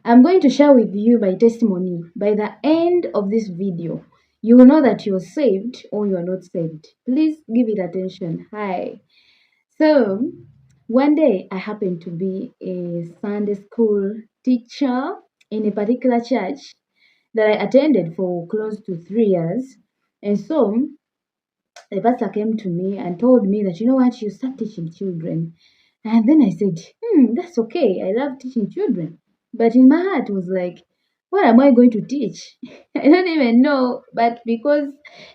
I'm going to share with you my testimony. By the end of this video, you will know that you're saved or you're not saved. Please give it attention. Hi. So, one day I happened to be a Sunday school teacher in a particular church that I attended for close to 3 years. And so, the pastor came to me and told me that, you know what, you start teaching children. And then I said, that's okay. I love teaching children. But in my heart was like, what am I going to teach? I don't even know. But because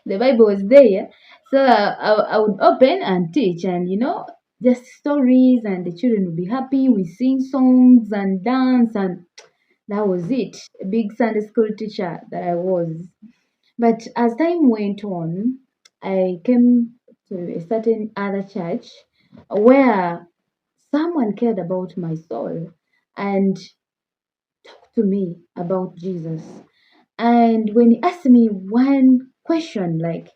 the Bible was there, so I would open and teach, and just stories, and the children would be happy. We sing songs and dance, and that was it. A big Sunday school teacher that I was. But as time went on, I came to a certain other church where someone cared about my soul and talked to me about Jesus. And when he asked me one question, like,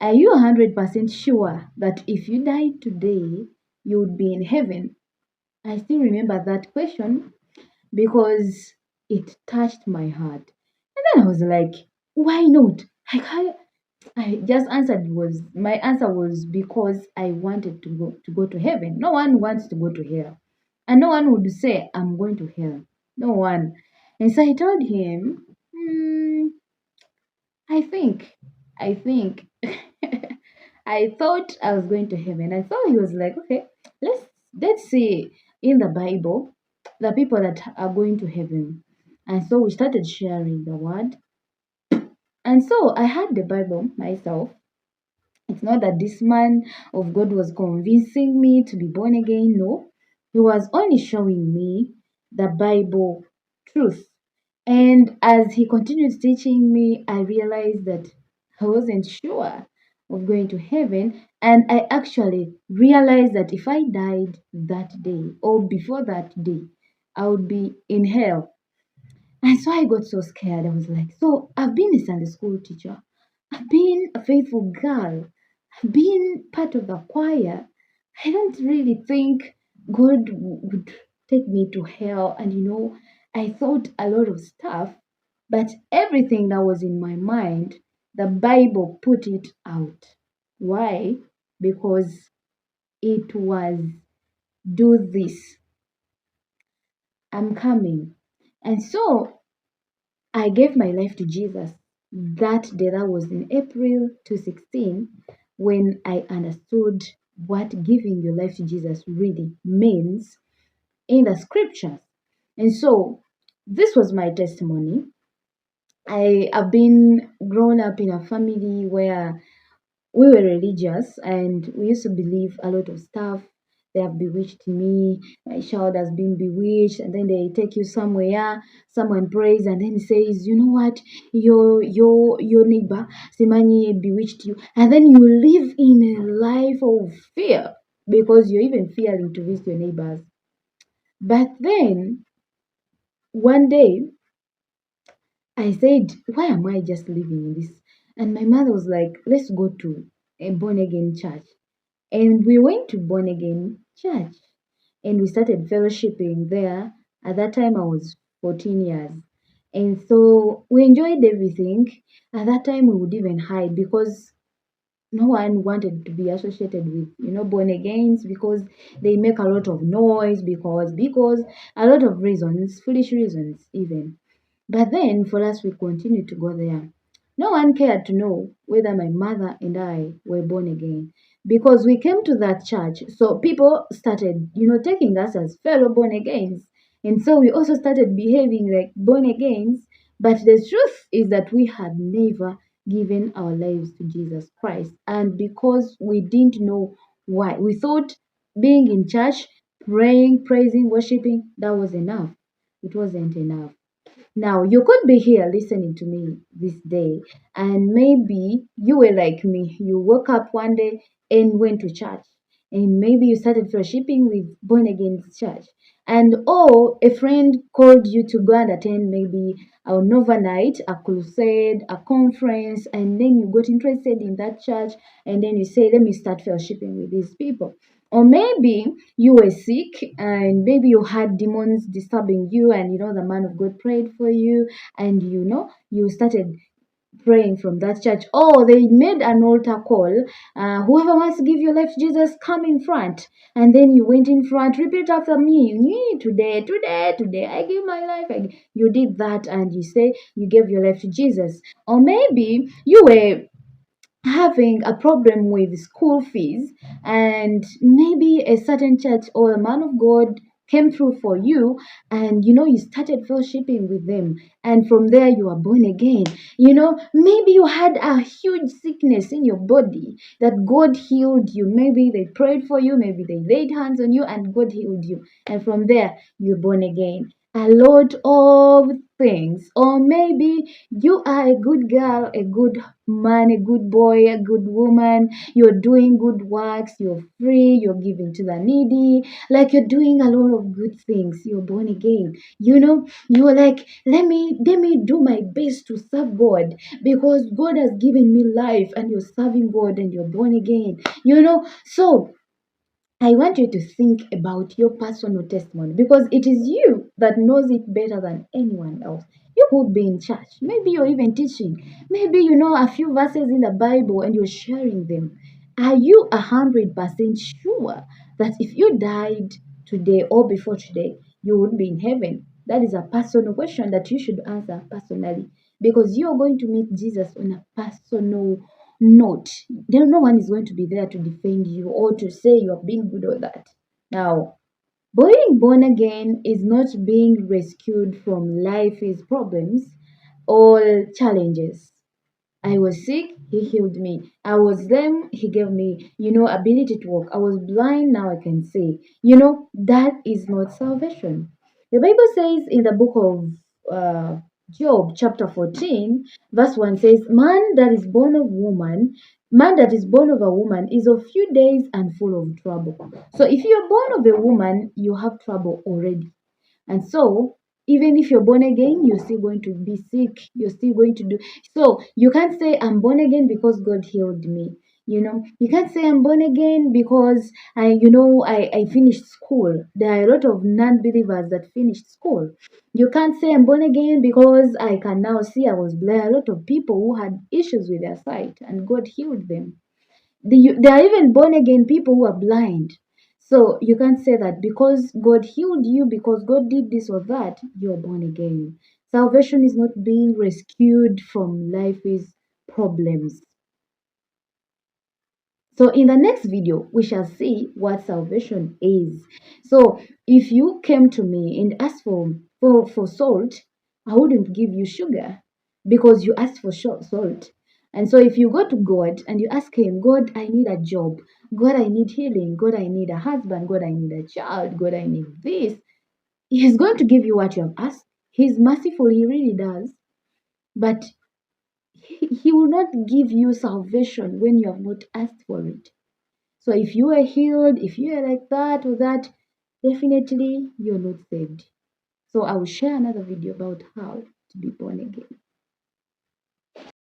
are you 100% sure that if you died today, you would be in heaven? I still remember that question because it touched my heart. And then I was like, why not? I just answered was my answer was because I wanted to go to heaven. No one wants to go to hell. And no one would say I'm going to hell. No one. And so I told him, I think, I think I thought I was going to heaven. And so he was like, okay, let's see in the Bible the people that are going to heaven. And so we started sharing the word. And so I had the Bible myself. It's not that this man of God was convincing me to be born again. No, he was only showing me the Bible truth. And as he continued teaching me, I realized that I wasn't sure of going to heaven. And I actually realized that if I died that day or before that day, I would be in hell. And so I got so scared. I was like, so I've been a Sunday school teacher. I've been a faithful girl. I've been part of the choir. I don't really think God would take me to hell. And I thought a lot of stuff, but everything that was in my mind, the Bible put it out. Why? Because it was do this. I'm coming. And so I gave my life to Jesus that day. That was in April 2016 when I understood what giving your life to Jesus really means in the scriptures. And so this was my testimony. I have been grown up in a family where we were religious and we used to believe a lot of stuff. They have bewitched me, my child has been bewitched, and then they take you somewhere, someone prays, and then says, you know what, your neighbor Simani bewitched you, and then you live in a life of fear because you're even fearing to visit your neighbors. But then one day I said, why am I just living in this? And my mother was like, let's go to a born again church. And we went to born again church and we started fellowshipping there. At that time, I was 14 years. And so we enjoyed everything. At that time, we would even hide because no one wanted to be associated with, born agains because they make a lot of noise because a lot of reasons, foolish reasons even. But then for us, we continued to go there. No one cared to know whether my mother and I were born again because we came to that church. So people started, taking us as fellow born agains. And so we also started behaving like born agains. But the truth is that we had never given our lives to Jesus Christ. And because we didn't know why, we thought being in church, praying, praising, worshiping, that was enough. It wasn't enough. Now, you could be here listening to me this day, and maybe you were like me. You woke up one day and went to church, and maybe you started fellowshipping with born again church, and a friend called you to go and attend maybe an overnight, a crusade, a conference, and then you got interested in that church, and then you say, let me start fellowshipping with these people. Or maybe you were sick and maybe you had demons disturbing you, and the man of God prayed for you, and you started praying from that church. Oh, they made an altar call. Whoever wants to give your life to Jesus, come in front. And then you went in front, repeat after me. Today, today, today, I give my life. You did that, and you say you gave your life to Jesus. Or maybe you were having a problem with school fees, and maybe a certain church or a man of God came through for you, and you started fellowshipping with them, and from there you are born again. Maybe you had a huge sickness in your body that God healed you. Maybe they prayed for you, maybe they laid hands on you and God healed you, and from there you're born again. A lot of things. Or maybe you are a good girl, a good man, a good boy, a good woman. You're doing good works, you're free, you're giving to the needy, like you're doing a lot of good things. You're born again. You're like, let me do my best to serve God, because God has given me life, and you're serving God and you're born again. So I want you to think about your personal testimony, because it is you that knows it better than anyone else. You could be in church, maybe you're even teaching, maybe you know a few verses in the Bible and you're sharing them. Are you 100% sure that if you died today or before today, you would be in heaven? That is a personal question that you should answer personally, because you're going to meet Jesus on a personal note. No one is going to be there to defend you or to say you have been good or that. Now, being born again is not being rescued from life's problems or challenges. I was sick, he healed me. I was lame, he gave me, ability to walk. I was blind, now I can see. That is not salvation. The Bible says in the book of Job, chapter 14, verse 1 says, man that is born of a woman is of few days and full of trouble. So if you're born of a woman, you have trouble already. And so, even if you're born again, you're still going to be sick. You're still going to do. So, you can't say, I'm born again because God healed me. You can't say I'm born again because I finished school. There are a lot of non-believers that finished school. You can't say I'm born again because I can now see. I was blind. A lot of people who had issues with their sight and God healed them. There are even born again people who are blind. So you can't say that because God healed you, because God did this or that, you're born again. Salvation is not being rescued from life's problems. So in the next video, we shall see what salvation is. So if you came to me and asked for salt, I wouldn't give you sugar because you asked for salt. And so if you go to God and you ask him, God, I need a job. God, I need healing. God, I need a husband. God, I need a child. God, I need this. He's going to give you what you have asked. He's merciful. He really does. But he will not give you salvation when you have not asked for it. So if you are healed, if you are like that or that, definitely you're not saved. So I will share another video about how to be born again.